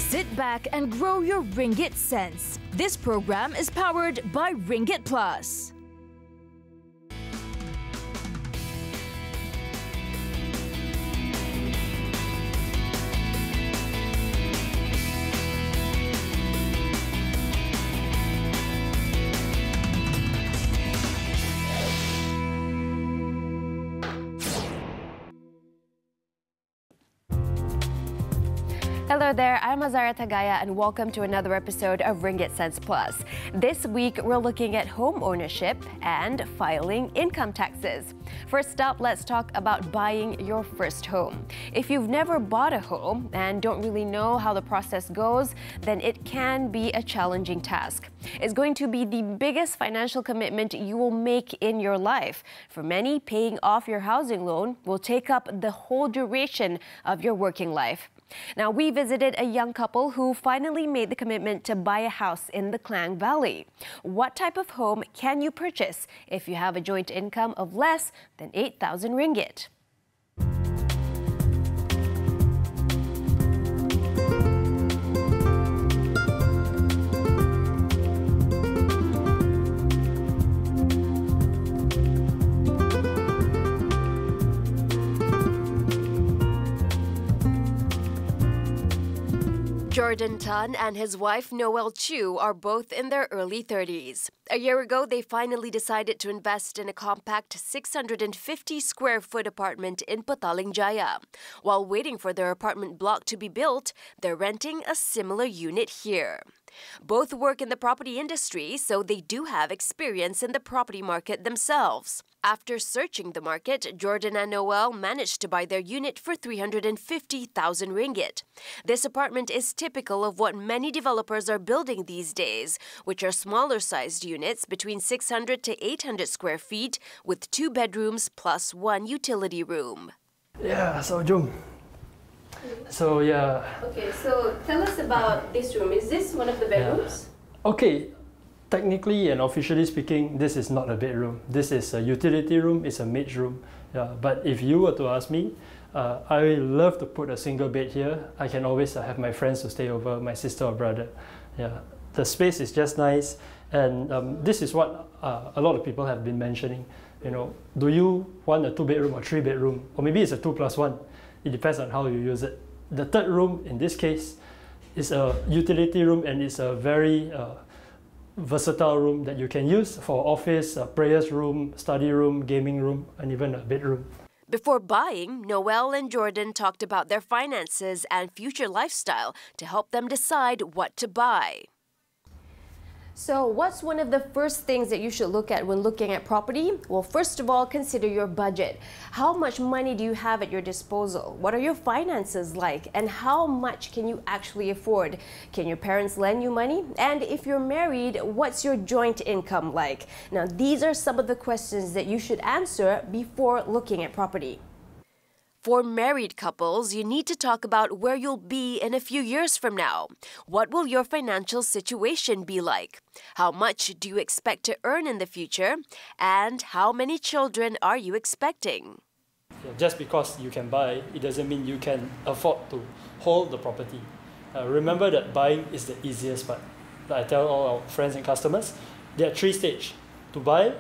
Sit back and grow your Ringgit sense. This program is powered by Ringgit Plus. Hello there, I'm Azaria Tagaya and welcome to another episode of Ringgit Sense Plus. This week, we're looking at home ownership and filing income taxes. First up, let's talk about buying your first home. If you've never bought a home and don't really know how the process goes, then it can be a challenging task. It's going to be the biggest financial commitment you will make in your life. For many, paying off your housing loan will take up the whole duration of your working life. Now, we visited a young couple who finally made the commitment to buy a house in the Klang Valley. What type of home can you purchase if you have a joint income of less than 8,000 ringgit? Jordan Tan and his wife Noel Chu are both in their early 30s. A year ago, they finally decided to invest in a compact 650 square foot apartment in Petaling Jaya. While waiting for their apartment block to be built, they're renting a similar unit here. Both work in the property industry, so they do have experience in the property market themselves. After searching the market, Jordan and Noel managed to buy their unit for 350,000 ringgit. This apartment is typical of what many developers are building these days, which are smaller-sized units between 600 to 800 square feet with 2 bedrooms plus 1 utility room. Yeah, so jom. So yeah. Okay, so tell us about this room. Is this one of the bedrooms? Yeah. Okay, technically and officially speaking, this is not a bedroom. This is a utility room, it's a maid's room. Yeah, but if you were to ask me, I love to put a single bed here. I can always have my friends to stay over, my sister or brother. Yeah, the space is just nice, and this is what a lot of people have been mentioning. You know, do you want a 2-bedroom or 3-bedroom, or maybe it's a 2+1? It depends on how you use it. The third room, in this case, is a utility room, and it's a very versatile room that you can use for office, prayers room, study room, gaming room, and even a bedroom. Before buying, Noel and Jordan talked about their finances and future lifestyle to help them decide what to buy. So what's one of the first things that you should look at when looking at property? Well, first of all, consider your budget. How much money do you have at your disposal? What are your finances like? And how much can you actually afford? Can your parents lend you money? And if you're married, what's your joint income like? Now, these are some of the questions that you should answer before looking at property. For married couples, you need to talk about where you'll be in a few years from now. What will your financial situation be like? How much do you expect to earn in the future? And how many children are you expecting? Just because you can buy, it doesn't mean you can afford to hold the property. Remember that buying is the easiest part. Like I tell all our friends and customers, there are 3 stages: to buy,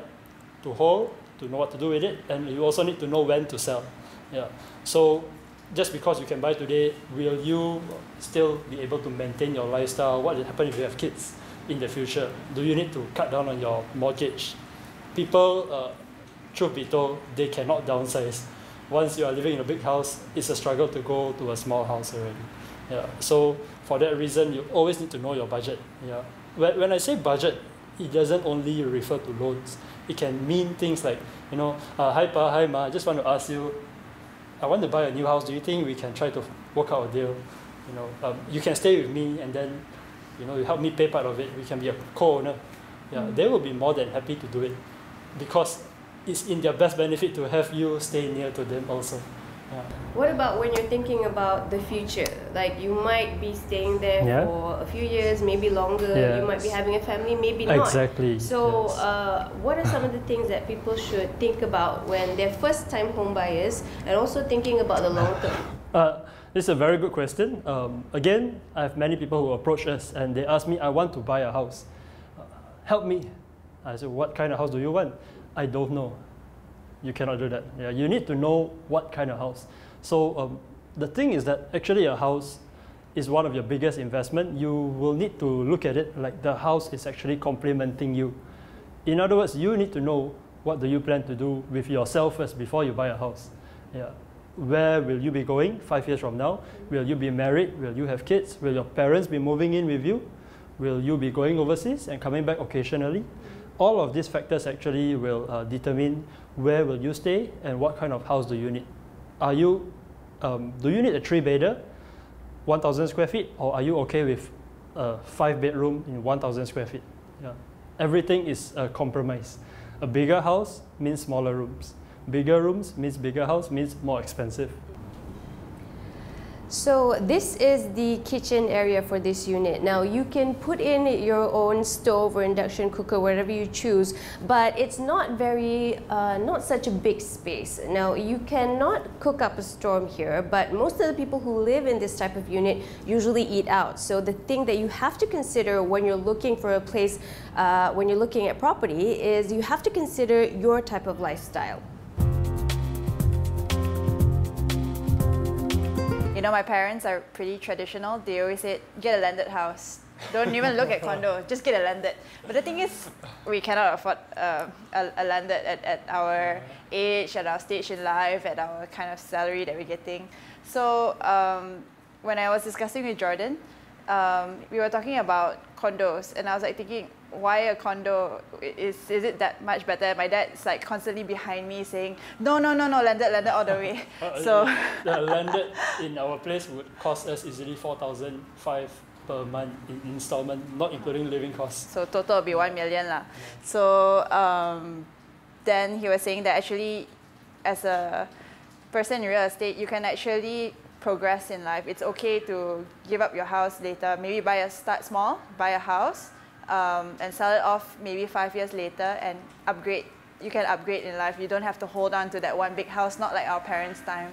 to hold, to know what to do with it, and you also need to know when to sell. Yeah. So just because you can buy today, will you still be able to maintain your lifestyle? What will happen if you have kids in the future? Do you need to cut down on your mortgage? People, truth be told, they cannot downsize. Once you are living in a big house, it's a struggle to go to a small house already. Yeah. So for that reason, you always need to know your budget. Yeah. When I say budget, it doesn't only refer to loans. It can mean things like, you know, hi Pa, hi Ma, I just want to ask you, I want to buy a new house. Do you think we can try to work out a deal? You know, you can stay with me, and then, you know, you help me pay part of it. We can be a co-owner. Yeah, they will be more than happy to do it, because it's in their best benefit to have you stay near to them also. Yeah. What about when you're thinking about the future? Like, you might be staying there for a few years, maybe longer. Yes. You might be having a family, maybe not. Exactly. So what are some of the things that people should think about when they're first-time home buyers and also thinking about the long term? This is a very good question. Again, I have many people who approach us and they ask me, I want to buy a house. Help me. I said, what kind of house do you want? I don't know. You cannot do that. Yeah, you need to know what kind of house. So the thing is that actually a house is one of your biggest investment. You will need to look at it like the house is actually complementing you. In other words, you need to know what do you plan to do with yourself first before you buy a house. Yeah. Where will you be going 5 years from now? Will you be married? Will you have kids? Will your parents be moving in with you? Will you be going overseas and coming back occasionally? All of these factors actually will determine where will you stay and what kind of house do you need. Do you need a 3-bedder, 1,000 square feet, or are you okay with a 5-bedroom in 1,000 square feet? Yeah. Everything is a compromise. A bigger house means smaller rooms. Bigger rooms means bigger house, means more expensive. So this is the kitchen area for this unit. Now you can put in your own stove or induction cooker, whatever you choose, but it's not such a big space. Now you cannot cook up a storm here, but most of the people who live in this type of unit usually eat out. So the thing that you have to consider when you're looking for a place, when you're looking at property, is you have to consider your type of lifestyle. You know, my parents are pretty traditional. They always say, get a landed house. Don't even look at condo, just get a landed. But the thing is, we cannot afford a landed at our age, at our stage in life, at our kind of salary that we're getting. So when I was discussing with Jordan, we were talking about condos, and I was like thinking, why a condo? Is it that much better? My dad's like constantly behind me saying, no, landed all the way. So the landed in our place would cost us easily 4,500 per month in installment, not including living costs. So total will be 1 million lah. So then he was saying that actually, as a person in real estate, you can actually progress in life. It's okay to give up your house later. Maybe start small, buy a house, and sell it off maybe 5 years later and upgrade. You can upgrade in life. You don't have to hold on to that one big house, not like our parents' time.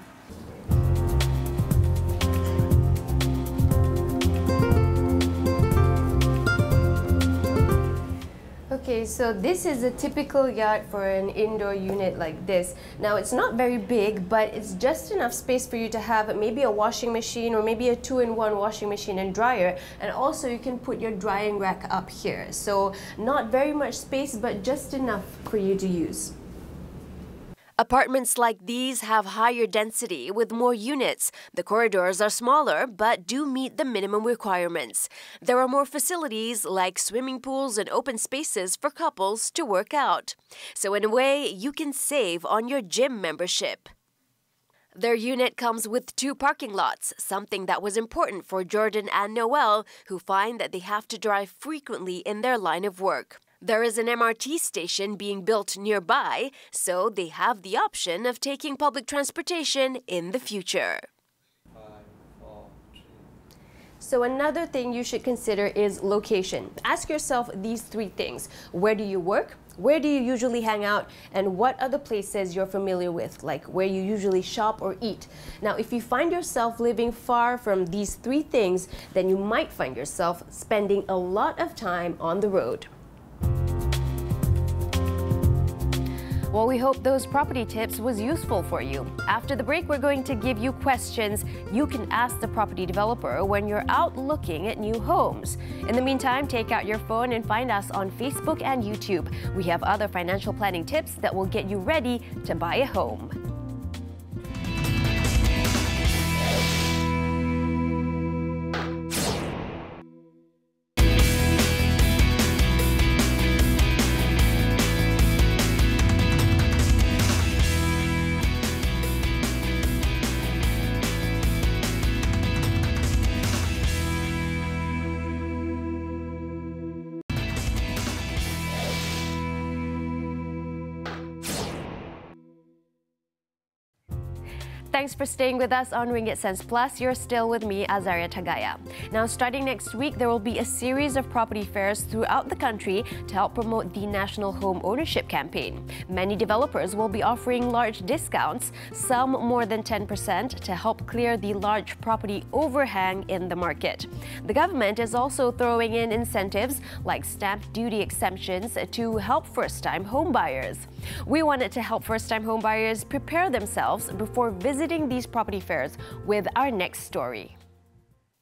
Okay, so this is a typical yard for an indoor unit like this. Now it's not very big, but it's just enough space for you to have maybe a washing machine or maybe a 2-in-1 washing machine and dryer, and also you can put your drying rack up here. So not very much space, but just enough for you to use. Apartments like these have higher density with more units. The corridors are smaller but do meet the minimum requirements. There are more facilities like swimming pools and open spaces for couples to work out. So in a way, you can save on your gym membership. Their unit comes with 2 parking lots, something that was important for Jordan and Noel, who find that they have to drive frequently in their line of work. There is an MRT station being built nearby, so they have the option of taking public transportation in the future. 5, 4, 3. So another thing you should consider is location. Ask yourself these 3 things. Where do you work? Where do you usually hang out? And what other places you're familiar with, like where you usually shop or eat? Now, if you find yourself living far from these 3 things, then you might find yourself spending a lot of time on the road. Well, we hope those property tips was useful for you. After the break, we're going to give you questions you can ask the property developer when you're out looking at new homes. In the meantime, take out your phone and find us on Facebook and YouTube. We have other financial planning tips that will get you ready to buy a home. Thanks for staying with us on Ringgit Sense Plus. You're still with me, Azaria Tagaya. Now, starting next week, there will be a series of property fairs throughout the country to help promote the National Home Ownership Campaign. Many developers will be offering large discounts, some more than 10%, to help clear the large property overhang in the market. The government is also throwing in incentives like stamp duty exemptions to help first-time homebuyers. We wanted to help first-time homebuyers prepare themselves before visiting these property fairs with our next story.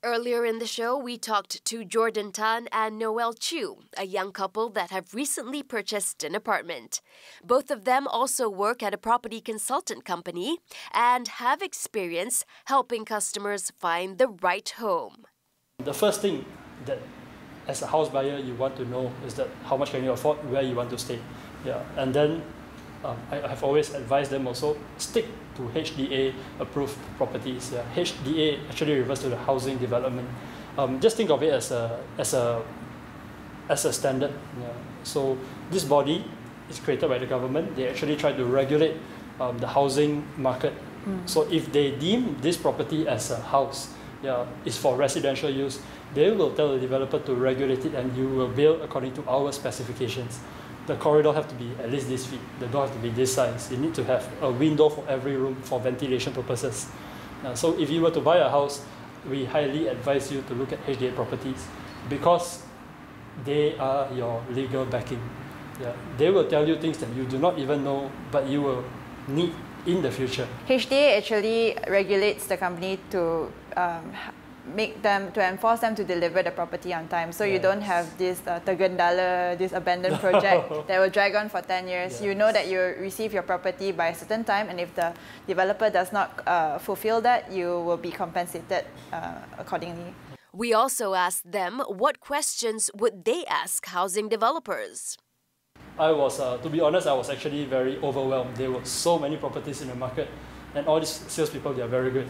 Earlier in the show, we talked to Jordan Tan and Noel Chu, a young couple that have recently purchased an apartment. Both of them also work at a property consultant company and have experience helping customers find the right home. The first thing that as a house buyer you want to know is that how much can you afford, where you want to stay. Yeah, and then I have always advised them also stick to HDA approved properties. Yeah, HDA actually refers to the housing development. Just think of it as a standard. Yeah. So this body is created by the government. They actually try to regulate the housing market. So if they deem this property as a house, yeah, is for residential use, they will tell the developer to regulate it, and you will build according to our specifications. The corridor have to be at least this feet. The door have to be this size. You need to have a window for every room for ventilation purposes. So if you were to buy a house, we highly advise you to look at HDA properties because they are your legal backing. Yeah. They will tell you things that you do not even know, but you will need in the future. HDA actually regulates the company to enforce them to deliver the property on time. So you don't have this tergendala, this abandoned project that will drag on for 10 years. Yes. You know that you receive your property by a certain time, and if the developer does not fulfill that, you will be compensated accordingly. We also asked them what questions would they ask housing developers. I was, to be honest, I was actually very overwhelmed. There were so many properties in the market, and all these salespeople, they are very good.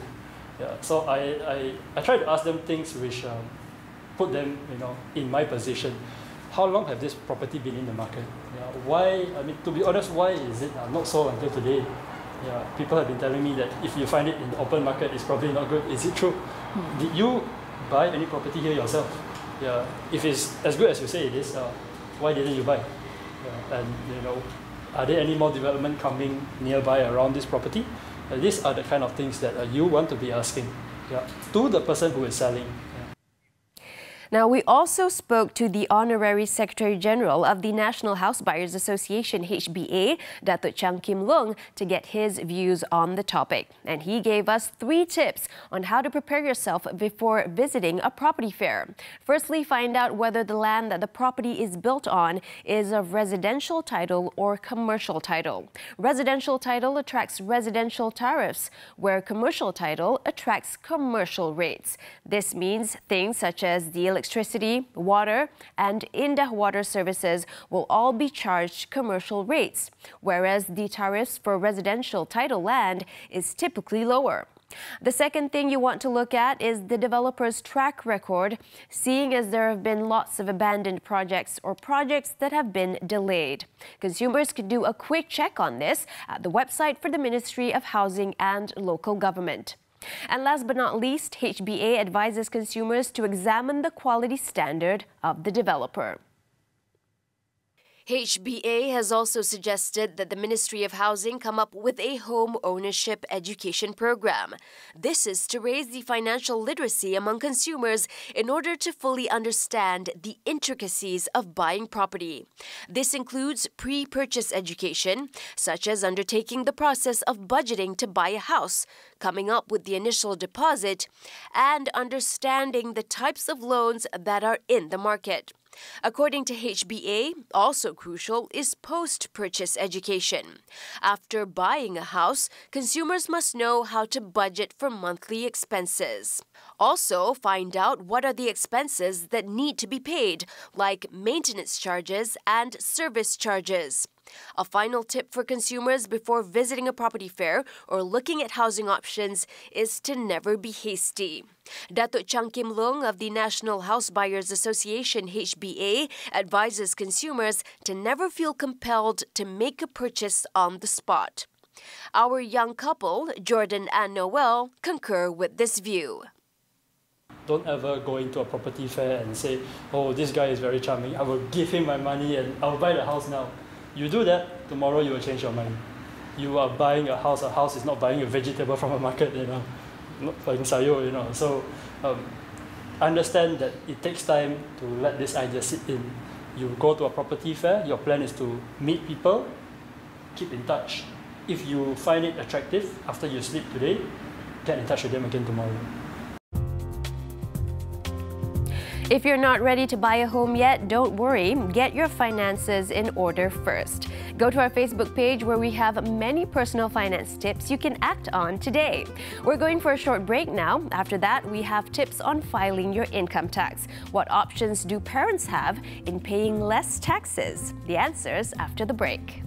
Yeah, so I try to ask them things which put them, in my position. How long have this property been in the market? Yeah, why? I mean, to be honest, why is it not sold until today? Yeah, people have been telling me that if you find it in the open market, it's probably not good. Is it true? Did you buy any property here yourself? Yeah, if it's as good as you say it is, why didn't you buy? Yeah, and are there any more development coming nearby around this property? These are the kind of things that you want to be asking to the person who is selling. Now, we also spoke to the Honorary Secretary General of the National House Buyers Association, HBA, Datuk Chang Kim Leung, to get his views on the topic. And he gave us 3 tips on how to prepare yourself before visiting a property fair. Firstly, find out whether the land that the property is built on is of residential title or commercial title. Residential title attracts residential tariffs, where commercial title attracts commercial rates. This means things such as the electricity, water, and Indah water services will all be charged commercial rates, whereas the tariffs for residential title land is typically lower. The second thing you want to look at is the developer's track record, seeing as there have been lots of abandoned projects or projects that have been delayed. Consumers can do a quick check on this at the website for the Ministry of Housing and Local Government. And last but not least, HBA advises consumers to examine the quality standard of the developer. HBA has also suggested that the Ministry of Housing come up with a home ownership education program. This is to raise the financial literacy among consumers in order to fully understand the intricacies of buying property. This includes pre-purchase education, such as undertaking the process of budgeting to buy a house, coming up with the initial deposit, and understanding the types of loans that are in the market. According to HBA, also crucial is post-purchase education. After buying a house, consumers must know how to budget for monthly expenses. Also, find out what are the expenses that need to be paid, like maintenance charges and service charges. A final tip for consumers before visiting a property fair or looking at housing options is to never be hasty. Datuk Chang Kim Leung of the National House Buyers Association, HBA, advises consumers to never feel compelled to make a purchase on the spot. Our young couple, Jordan and Noel, concur with this view. Don't ever go into a property fair and say, oh, this guy is very charming, I will give him my money and I'll buy the house now. You do that, tomorrow you will change your mind. You are buying a house is not buying a vegetable from a market, not buying sayo, So understand that it takes time to let this idea sit in. You go to a property fair, your plan is to meet people, keep in touch. If you find it attractive after you sleep today, get in touch with them again tomorrow. If you're not ready to buy a home yet, don't worry. Get your finances in order first. Go to our Facebook page where we have many personal finance tips you can act on today. We're going for a short break now. After that, we have tips on filing your income tax. What options do parents have in paying less taxes? The answers after the break.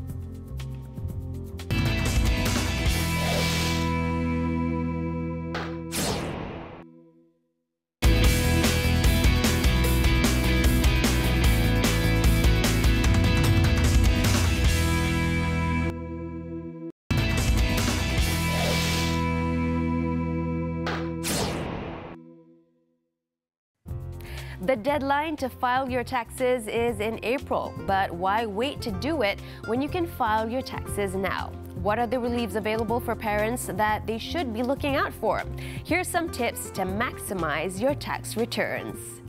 The deadline to file your taxes is in April, but why wait to do it when you can file your taxes now? What are the reliefs available for parents that they should be looking out for? Here's some tips to maximize your tax returns.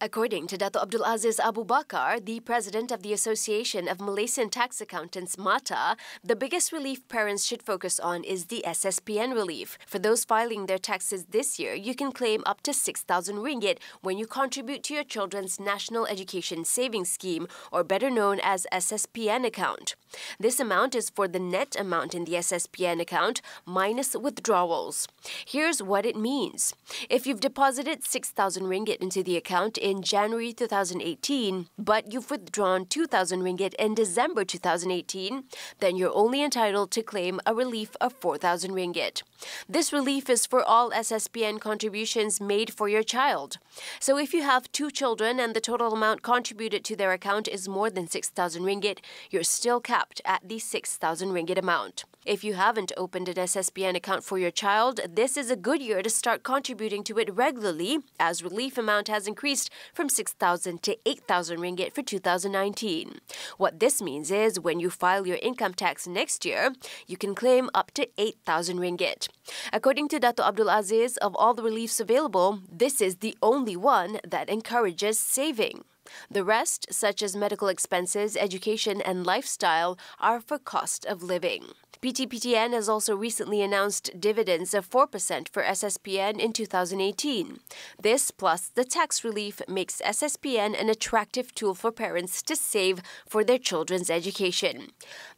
According to Dato' Abdul Aziz Abu Bakar, the president of the Association of Malaysian Tax Accountants, MATA, the biggest relief parents should focus on is the Ssp N Relief. For those filing their taxes this year, you can claim up to 6,000 ringgit when you contribute to your children's National Education Savings Scheme, or better known as Ssp N account. This amount is for the net amount in the Ssp N account minus withdrawals. Here's what it means. If you've deposited 6,000 ringgit into the account in January 2018, but you've withdrawn 2,000 ringgit in December 2018, then you're only entitled to claim a relief of 4,000 ringgit. This relief is for all Ssp N contributions made for your child. So if you have 2 children and the total amount contributed to their account is more than 6,000 ringgit, you're still capped at the 6,000 ringgit amount. If you haven't opened an Ssp N account for your child, this is a good year to start contributing to it regularly, as relief amount has increased from 6,000 to 8,000 ringgit for 2019. What this means is when you file your income tax next year, you can claim up to 8,000 ringgit. According to Dato' Abdul Aziz, of all the reliefs available, this is the only one that encourages saving. The rest, such as medical expenses, education and lifestyle, are for cost of living. PTPTN has also recently announced dividends of 4% for Ssp N in 2018. This, plus the tax relief, makes Ssp N an attractive tool for parents to save for their children's education.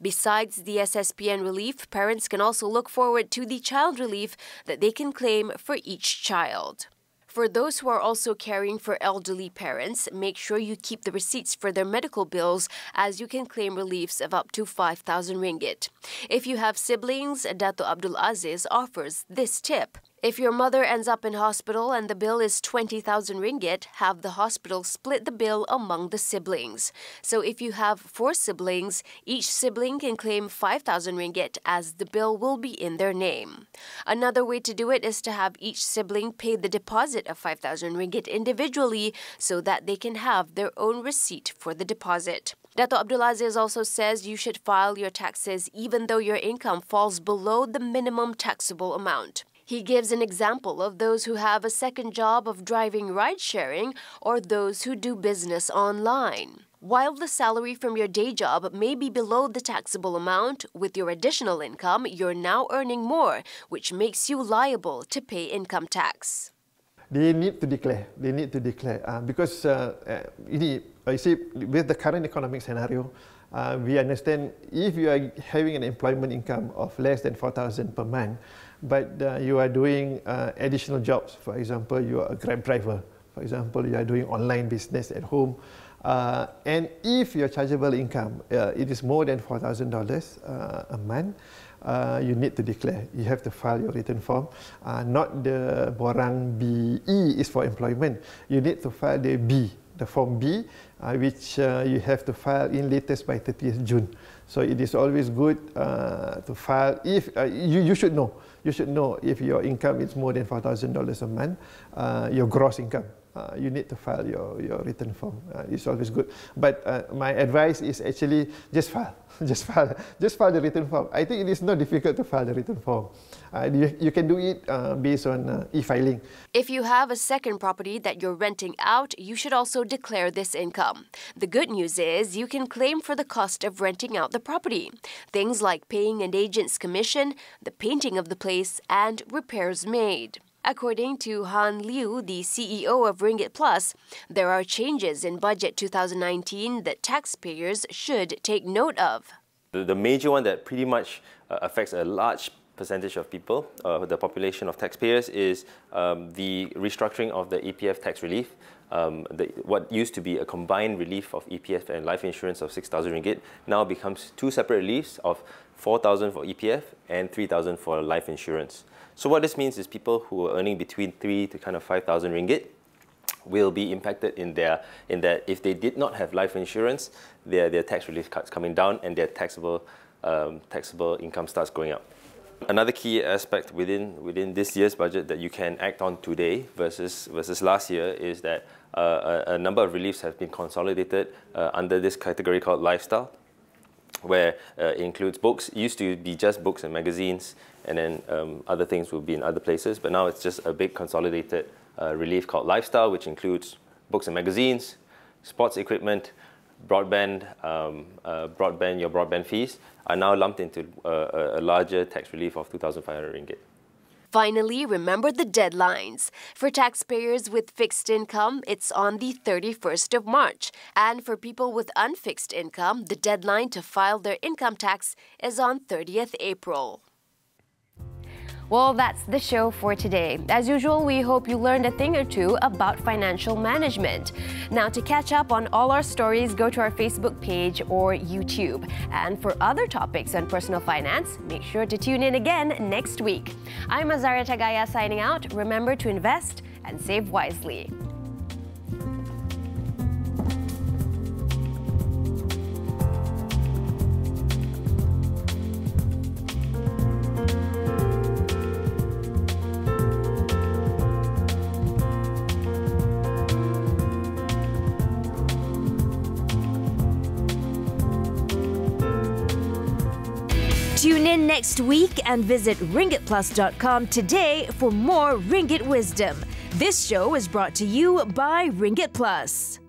Besides the Ssp N relief, parents can also look forward to the child relief that they can claim for each child. For those who are also caring for elderly parents, make sure you keep the receipts for their medical bills, as you can claim reliefs of up to 5,000 ringgit. If you have siblings, Dato' Abdul Aziz offers this tip. If your mother ends up in hospital and the bill is 20,000 ringgit, have the hospital split the bill among the siblings. So if you have 4 siblings, each sibling can claim 5,000 ringgit as the bill will be in their name. Another way to do it is to have each sibling pay the deposit of 5,000 ringgit individually so that they can have their own receipt for the deposit. Dato' Abdul Aziz also says you should file your taxes even though your income falls below the minimum taxable amount. He gives an example of those who have a second job of driving ride-sharing or those who do business online. While the salary from your day job may be below the taxable amount, with your additional income, you're now earning more, which makes you liable to pay income tax. They need to declare. Because you see, with the current economic scenario, we understand if you are having an employment income of less than 4,000 per month, but you are doing additional jobs. For example, you are a Grab driver. For example, you are doing online business at home. And if your chargeable income it is more than $4,000 a month, you need to declare. You have to file your return form. Not the borang BE is for employment. You need to file the B. The form B, which you have to file in latest by 30th June. So it is always good to file if you should know. You should know if your income is more than $4,000 a month, your gross income. You need to file your return form. It's always good. But my advice is actually just file. Just file the return form. I think it is not difficult to file the return form. You can do it based on e-filing. If you have a second property that you're renting out, you should also declare this income. The good news is you can claim for the cost of renting out the property. Things like paying an agent's commission, the painting of the place, and repairs made. According to Han Liu, the CEO of Ringgit Plus, there are changes in Budget 2019 that taxpayers should take note of. The major one that pretty much affects a large percentage of people, the population of taxpayers, is the restructuring of the Epf Tax Relief. What used to be a combined relief of EPF and life insurance of 6,000 ringgit now becomes two separate reliefs of 4,000 for EPF and 3,000 for life insurance. So what this means is people who are earning between 3 to kind of 5,000 ringgit will be impacted in that if they did not have life insurance, their tax relief cuts coming down and their taxable income starts going up. Another key aspect within this year's budget that you can act on today versus last year is that a number of reliefs have been consolidated under this category called lifestyle, where it includes books. It used to be just books and magazines, and then other things will be in other places, but now it's just a big consolidated relief called lifestyle, which includes books and magazines, sports equipment, broadband, your broadband fees are now lumped into a larger tax relief of 2,500 ringgit. Finally, remember the deadlines. For taxpayers with fixed income, it's on the 31st of March. And for people with unfixed income, the deadline to file their income tax is on 30th April. Well, that's the show for today. As usual, we hope you learned a thing or two about financial management. Now, to catch up on all our stories, go to our Facebook page or YouTube. And for other topics on personal finance, make sure to tune in again next week. I'm Azaria Tagaya signing out. Remember to invest and save wisely. Tune in next week and visit ringgitplus.com today for more Ringgit wisdom. This show is brought to you by Ringgit Plus.